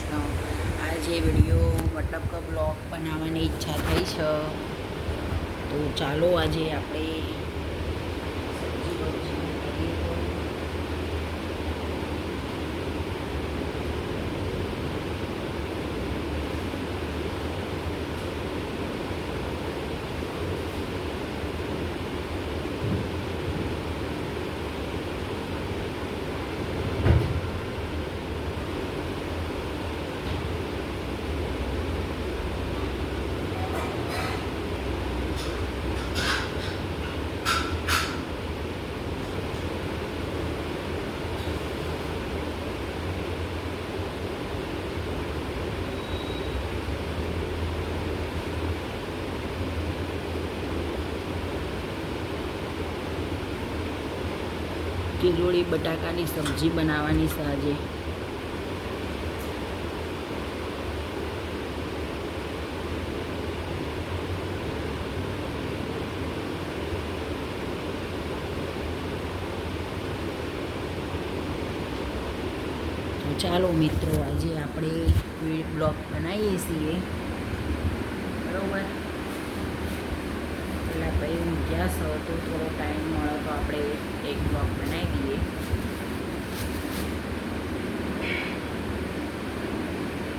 કૃષ્ણ. આજે વિડીયો મતલબ કે બ્લોગ બનાવવાની ઈચ્છા થઈ છે, તો ચાલો આજે આપણે સબ્જી બબ્જી કરીએ. તો કિલોળી બટાકાની સબ્જી બનાવવાની છે આજે. ચાલો મિત્રો, આજે આપણે બ્લોગ બનાવીએ છીએ, બરાબર. પેલા ભાઈ ઊંઘ્યા છો તો થોડો ટાઈમ મળે તો આપણે એક બ્લોગ બનાવી દઈએ.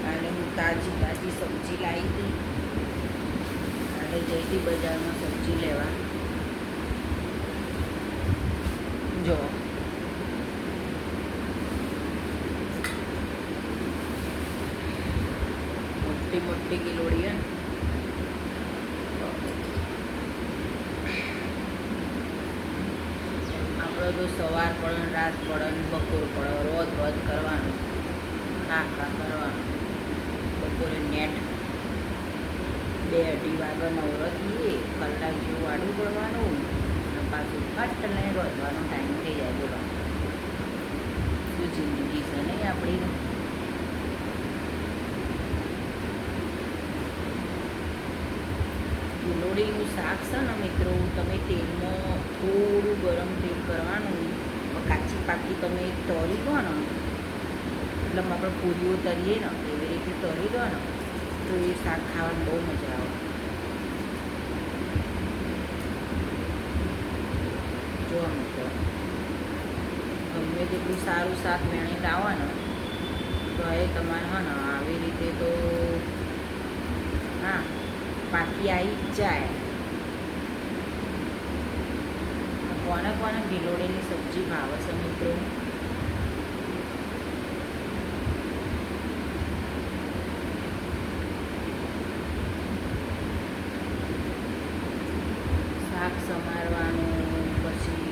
કાલે હું તાજી તાજી સબ્જી લાવી હતી. કાલે જઈ હતી બજારમાં સબ્જી લેવા. જો મોટી મોટી કિલોડી હે. આપણે તો સવાર પડે, રાત પડે, બપોર પડે, રોજ રોજ કરવાનું, નાખા કરવાનું. બપોરે નેટ 2-2:30 વાગે નવરત લઈએ, કલાક જેવું વાડું પડવાનું અને પાછું ફટ લઈને રોધવાનો ટાઈમ થઈ જાય. બોલો શું જિંદગી છે નહીં આપણી. કિલોડીનું શાક છે ને મિત્રો, તમે તેલમાં થોડું ગરમ તેલ કરવાનું, કાચી પાકી તમે તળી દો ને, એટલે આપણે પૂરીઓ તરીએ ને એવી રીતે તળી દો ને, તો એ શાક ખાવાની બહુ મજા આવે. જો મિત્રો, ગમે તેટલું સારું શાક વેણી લાવો ને તો એ તમારે હા ને આવી રીતે તો હા પાકી આવી જ જાય. કોને કોને ગિલોડીની સબ્જી ભાવે છે મિત્રો? શાક સમારવાનું, પછી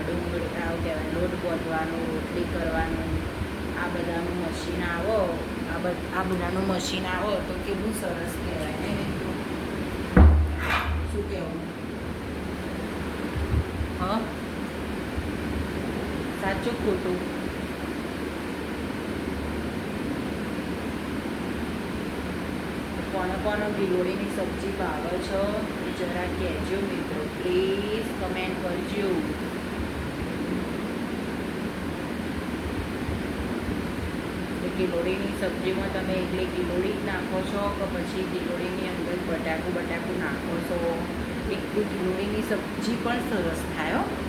ડુંગળી કહેવાય, લોટ બાંધવાનું, રોટલી કરવાનું, આ બધાનું મશીન આવો, આ બધાનું મશીન આવો તો કેવું સરસ કહેવાય ને મિત્રો. શું કહેવું? હા, સાચું ખોટું? કોને કોને ગિલોડીની સબ્જી ભાવે છો એ જરા કહેજો મિત્રો, પ્લીઝ કમેન્ટ કરજો. ગિલોડીની સબ્જીમાં તમે એકલી ગિલોડી જ નાખો છો કે પછી ગિલોડીની અંદર બટાકું નાખો છો? એકલી ગિલોડીની સબ્જી પણ સરસ થાય હો.